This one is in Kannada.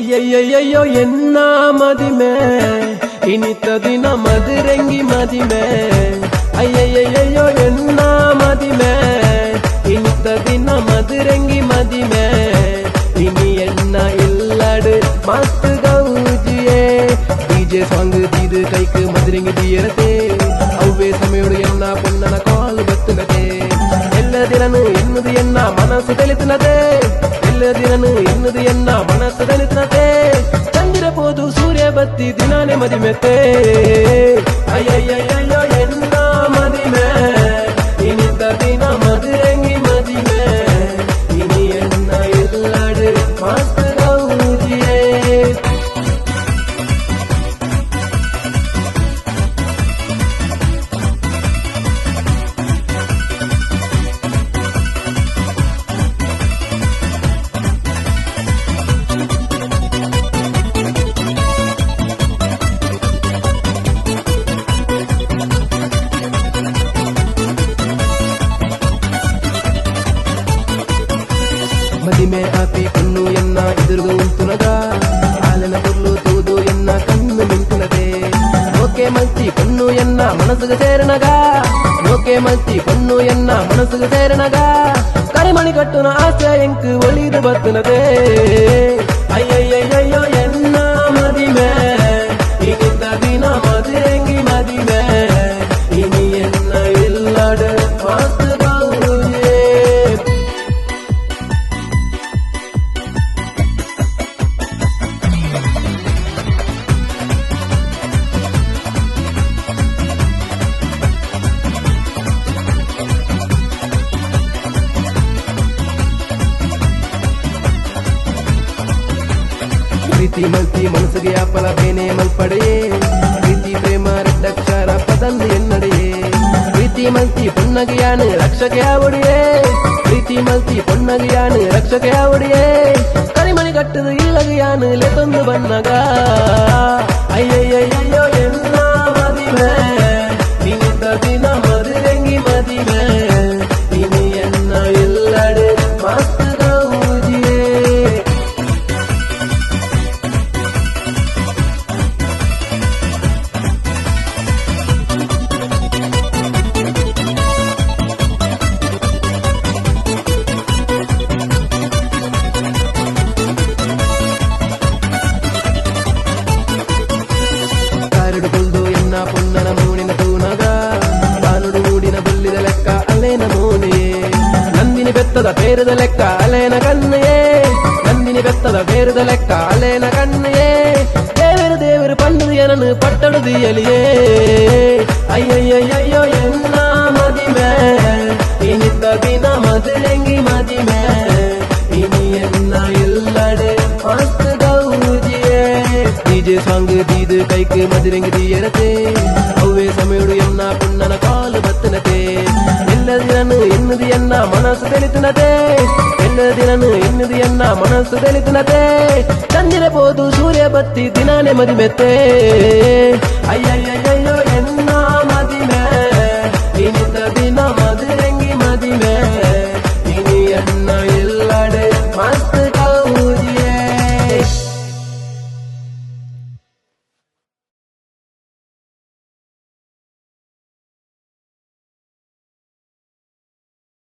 ಅಯ್ಯಯ್ಯಯ್ಯಯ್ಯೋ ಎನ್ನ ಮದಿಮೆ ಇನಿತ ದಿನ ಮದುರಂಗಿ ಮದಿಮೆ ಅಯ್ಯಯ್ಯಯ್ಯಯ್ಯೋ ಎನ್ನ ಮದಿಮೆ ಇನಿತ ದಿನ ಮದುರಂಗಿ ಮದಿಮೆ ಇನಿ ಎನ್ನ ಇಲ್ಲಡು ಮಸ್ತ್ ಗೌಜಿಯೇ ಡಿಜೆ ಸಾಂಗ್ ದೀದು ಕೈಕ್ ಮದುರಂಗಿ ದಿಯರತೆ ಅವ್ವೇ ಸಮಯೋಡು ಎನ್ನ ಪೊನ್ನನ ಕಾಲು ಬತ್ತುನತೆ ಎಲ್ಲದಿರನು ಎನ್ನುದು ಎನ್ನ ಮನಸ್ಸು ತಿಳಿತುನತೆ ಎಲ್ಲದಿರನು ಎನ್ನುದು ಎನ್ನ ಮನಸ್ಸು ತಿಳಿತುನತೆ ಚಂದಿರಬಹುದು ಸೂರ್ಯ ಬತ್ತಿ ದಿನಾನೆ ಮದಿಮೆತೆ ಅಯ್ಯಯ್ಯಯ್ಯೋ ಎನ್ನ ಮದಿಮೆ ಇನಿತ ದಿನ ಮದುರಂಗಿ ಮದಿಮೆ ಇನಿ ಎನ್ನ ಎಲ್ಲಾಡು ಮಸ್ತ್ ಗೌಜಿಯೇ మదిమే ఆపి కన్ను ఎన్న ఎదురుగా ఉంటునగా ఆలన పొర్లు తూదు ఎన్న కన్ను మింటునదే ఓకే మల్తి కన్ను ఎన్న మనసుకు చేరనగా ఓకే మల్తి కన్ను ఎన్న మనసుకు చేరనగా కరిమణి కట్టున ఆశ ఎంకు ఒలిದು బతునదే అయ్యయ్యయ్యో ఎన్న మదిమే ఇనిత దిన మదురంగి మదిమే ఇని ఎన్న ఇల్లడు మస్తు గౌజియే ಪ್ರೀತಿ ಮಲ್ತಿ ಮನಸ್ಸಿಗೆ ಅಪ್ಪಲ ಬೇನೆ ಮಲ್ಪಡೆಯೇ ಪ್ರೀತಿ ಪ್ರೇಮ ರೆಡ್ಡಕ್ಷರ ಪದಂದು ಎನ್ನಡೆಯೇ ಪ್ರೀತಿ ಮಲ್ತಿ ಪೊನ್ನಗೆಯಾನು ರಕ್ಷಕೆ ಆವಡಿಯೇ ಪ್ರೀತಿ ಮಲ್ತಿ ಪೊನ್ನಗೆಯಾನು ರಕ್ಷಕೆ ಆವಡಿಯೇ ಕರಿಮಣಿ ಕಟ್ಟದು ಇಲ್ಲಗೆಯಾನು ಲೆತೊಂದು ಬನ್ನಗ ಅಯ್ಯಯ್ಯಯ್ಯೋ ಎನ್ನ ಮದಿಮೆ ಇನಿತ ದಿನ ಮದುರಂಗಿ ಮದಿಮೆ ಇನಿ ಎನ್ನ ಎಲ್ಲಡೆ ಮಸ್ತ್ ಗೌಜಿಯೇ ಕಾರಡು ಕೊಲ್ದು ಎನ್ನ ಪೊನ್ನನ ಮೂಣಿನ ತೂನಗ ಬಾನುಡು ಮೂಡಿನ ಬಲ್ಲಿದ ಲೆಕ್ಕ ಅಲೇನ ಮೋನೆಯೇ ನಂದಿನಿ ಬೆತ್ತದ ಬೇರದ ಲೆಕ್ಕ ಅಲೇನ ಕಣ್ಣೆಯೇ ನಂದಿನಿ ಬೆತ್ತದ ಬೇರದ ಲೆಕ್ಕ ಅಲೇನ ಕಣ್ಣೆಯೇ ದೇವರು ದೇವರು ಪಂಡದು ಏನನು ಪಟ್ಟಡು ದಿಯಲಿಯೇ ಅಯ್ಯಯ್ಯಯ್ಯೋ ಎನ್ನ ಮದಿಮೆ ಇನಿತ ದಿನ ಮದುರಂಗಿ ಮದಿಮೆ ಇನಿ ಎನ್ನ ಎಲ್ಲಡೆ ಮಸ್ತ್ ಗೌಜಿಯೇ ಡಿಜೆ ಸಾಂಗ್ ದೀದು ಕೈಕ್ ಮದುರಂಗಿ ದಿಯರತೆ ಅವ್ವೇ ಸಮಯೋಡು ಎನ್ನ ಪುಣ್ಣನ ಕಾಲು ಬತ್ತನತೆ ಎಲ್ಲದಿರನು ಎನ್ನುದು ಎನ್ನ ಮನಸ್ಸು ತಿಳಿತುನತೆ ಎಲ್ಲದಿರನು ಎನ್ನುದು ಎನ್ನ ಮನಸ್ಸು ತಿಳಿತುನತೆ ಚಂದಿರಬಹುದು ಸೂರ್ಯ ಬತ್ತಿ ದಿನಾನೆ ಮದಿಮೆತ್ತೆ ಅಯ್ಯಯ್ಯಯ್ಯೋ